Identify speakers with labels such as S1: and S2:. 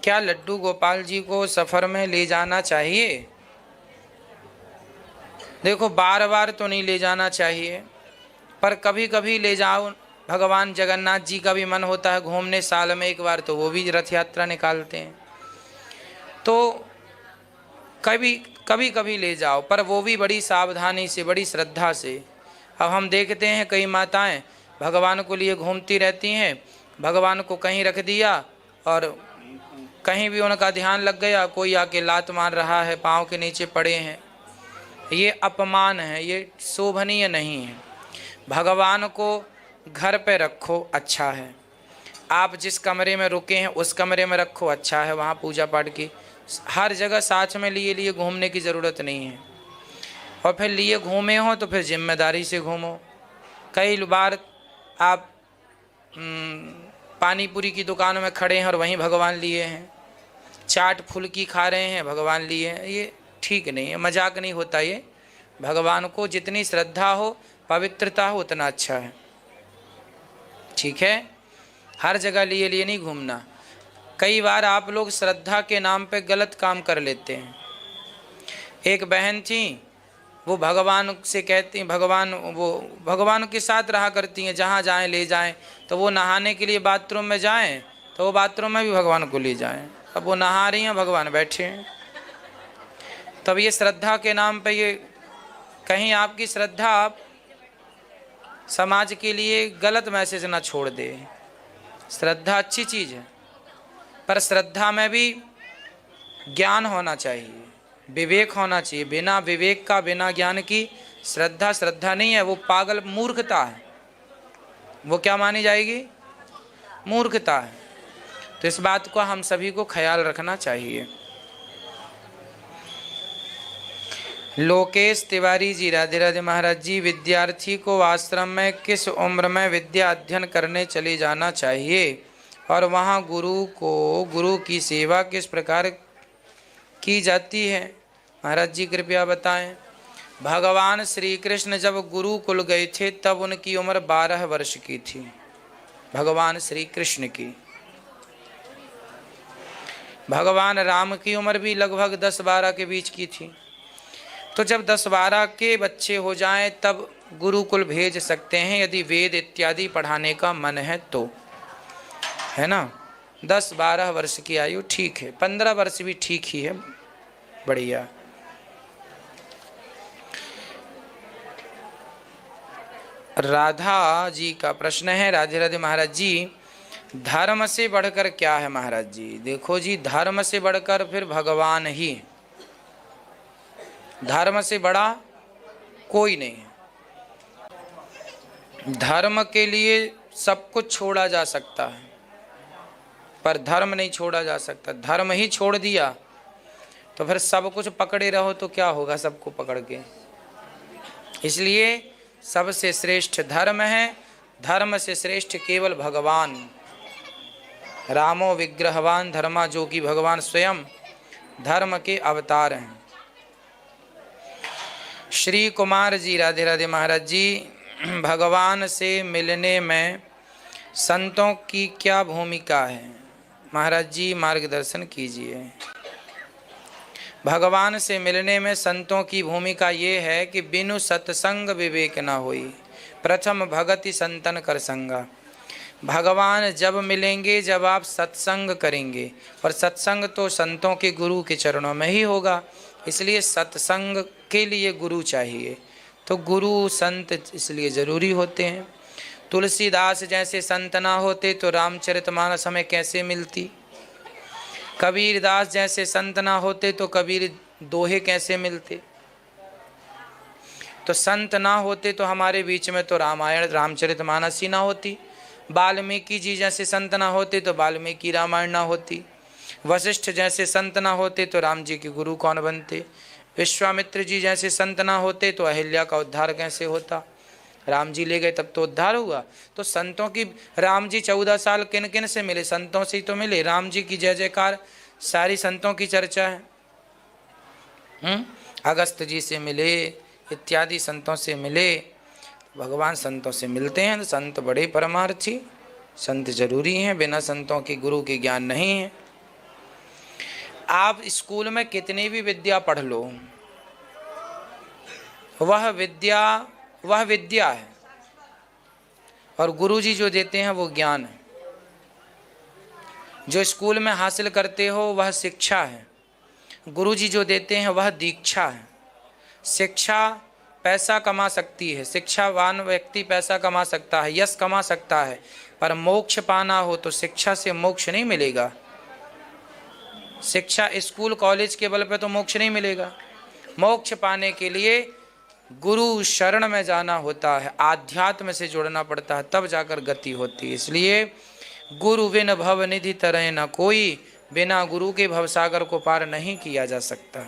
S1: क्या लड्डू गोपाल जी को सफ़र में ले जाना चाहिए? देखो, बार बार तो नहीं ले जाना चाहिए, पर कभी कभी ले जाओ। भगवान जगन्नाथ जी का भी मन होता है घूमने, साल में एक बार, तो वो भी रथ यात्रा निकालते हैं, तो कभी कभी कभी ले जाओ, पर वो भी बड़ी सावधानी से, बड़ी श्रद्धा से। अब हम देखते हैं कई माताएं भगवान को लिए घूमती रहती हैं, भगवान को कहीं रख दिया और कहीं भी उनका ध्यान लग गया, कोई आके लात मार रहा है, पाँव के नीचे पड़े हैं। ये अपमान है, ये शोभनीय नहीं है। भगवान को घर पे रखो, अच्छा है। आप जिस कमरे में रुके हैं उस कमरे में रखो, अच्छा है, वहाँ पूजा पाठ की। हर जगह साथ में लिए घूमने की ज़रूरत नहीं है। और फिर लिए घूमे हो तो फिर जिम्मेदारी से घूमो। कई बार आप पानी पूरी की दुकान में खड़े हैं और वहीं भगवान लिए हैं, चाट फुल्की खा रहे हैं, भगवान लिए हैं, ये ठीक नहीं है, मजाक नहीं होता ये। भगवान को जितनी श्रद्धा हो, पवित्रता हो, उतना अच्छा है, ठीक है। हर जगह लिए नहीं घूमना। कई बार आप लोग श्रद्धा के नाम पे गलत काम कर लेते हैं। एक बहन थी, वो भगवान से कहती हैं, वो भगवान के साथ रहा करती हैं, जहाँ जाएं ले जाएं। तो वो नहाने के लिए बाथरूम में जाएं तो वो बाथरूम में भी भगवान को ले जाएं। अब वो नहा रही हैं, भगवान बैठे हैं। तब ये श्रद्धा के नाम पे, ये कहीं आपकी श्रद्धा आप समाज के लिए गलत मैसेज ना छोड़ दे। श्रद्धा अच्छी चीज़ है, पर श्रद्धा में भी ज्ञान होना चाहिए, विवेक होना चाहिए। बिना विवेक का, बिना ज्ञान की श्रद्धा श्रद्धा नहीं है, वो पागल मूर्खता है। वो क्या मानी जाएगी? मूर्खता है। तो इस बात को हम सभी को ख्याल रखना चाहिए। लोकेश तिवारी जी, राधे राधे महाराज जी, विद्यार्थी को आश्रम में किस उम्र में विद्या अध्ययन करने चले जाना चाहिए और वहाँ गुरु की सेवा किस प्रकार की जाती है? महाराज जी कृपया बताएं। भगवान श्री कृष्ण जब गुरुकुल गए थे तब उनकी उम्र 12 वर्ष की थी, भगवान श्री कृष्ण की। भगवान राम की उम्र भी लगभग 10-12 के बीच की थी। तो जब 10-12 के बच्चे हो जाएं तब गुरुकुल भेज सकते हैं, यदि वेद इत्यादि पढ़ाने का मन है तो, है ना। 10-12 वर्ष की आयु ठीक है, 15 वर्ष भी ठीक ही है, बढ़िया। राधा जी का प्रश्न है, राधे राधे महाराज जी, धर्म से बढ़कर क्या है? महाराज जी देखो जी, धर्म से बढ़कर फिर भगवान ही, धर्म से बड़ा कोई नहीं है। धर्म के लिए सब कुछ छोड़ा जा सकता है, पर धर्म नहीं छोड़ा जा सकता। धर्म ही छोड़ दिया तो फिर सब कुछ पकड़े रहो तो क्या होगा सबको पकड़ के। इसलिए सबसे श्रेष्ठ धर्म है, धर्म से श्रेष्ठ केवल भगवान। रामो विग्रहवान धर्मा, जो कि भगवान स्वयं धर्म के अवतार हैं। श्री कुमार जी, राधे राधे महाराज जी, भगवान से मिलने में संतों की क्या भूमिका है? महाराज जी मार्गदर्शन कीजिए। भगवान से मिलने में संतों की भूमिका ये है कि बिनु सत्संग विवेक न होई, प्रथम भगति संतन कर संगा। भगवान जब मिलेंगे जब आप सत्संग करेंगे, और सत्संग तो संतों के गुरु के चरणों में ही होगा। इसलिए सत्संग के लिए गुरु चाहिए, तो गुरु संत इसलिए ज़रूरी होते हैं। तुलसीदास जैसे संत ना होते तो रामचरितमानस हमें कैसे मिलती? कबीरदास जैसे संत ना होते तो कबीर दोहे कैसे मिलते? तो संत ना होते तो हमारे बीच में तो रामायण रामचरितमानस ही ना होती। वाल्मीकि जी जैसे संत ना होते तो वाल्मीकि रामायण ना होती। वशिष्ठ जैसे संत ना होते तो राम जी के गुरु कौन बनते? विश्वामित्र जी जैसे संत ना होते तो अहिल्या का उद्धार कैसे होता? राम जी ले गए तब तो उद्धार हुआ। तो संतों की, राम जी 14 साल किन किन से मिले? संतों से ही तो मिले। राम जी की जय जयकार, सारी संतों की चर्चा है। अगस्त जी से मिले, इत्यादि संतों से मिले। भगवान संतों से मिलते हैं। संत बड़े परमार्थी, संत जरूरी हैं, बिना संतों के गुरु के ज्ञान नहीं है। आप स्कूल में कितनी भी विद्या पढ़ लो, वह विद्या है, और गुरुजी जो देते हैं वो ज्ञान है। जो स्कूल में हासिल करते हो वह शिक्षा है, गुरुजी जो देते हैं वह दीक्षा है। शिक्षा पैसा कमा सकती है, शिक्षावान व्यक्ति पैसा कमा सकता है, यश कमा सकता है, पर मोक्ष पाना हो तो शिक्षा से मोक्ष नहीं मिलेगा। शिक्षा स्कूल कॉलेज के बल पे तो मोक्ष नहीं मिलेगा। मोक्ष पाने के लिए गुरु शरण में जाना होता है, आध्यात्म से जुड़ना पड़ता है, तब जाकर गति होती है। इसलिए गुरु बिन भव निधि तरह न कोई, बिना गुरु के भवसागर को पार नहीं किया जा सकता।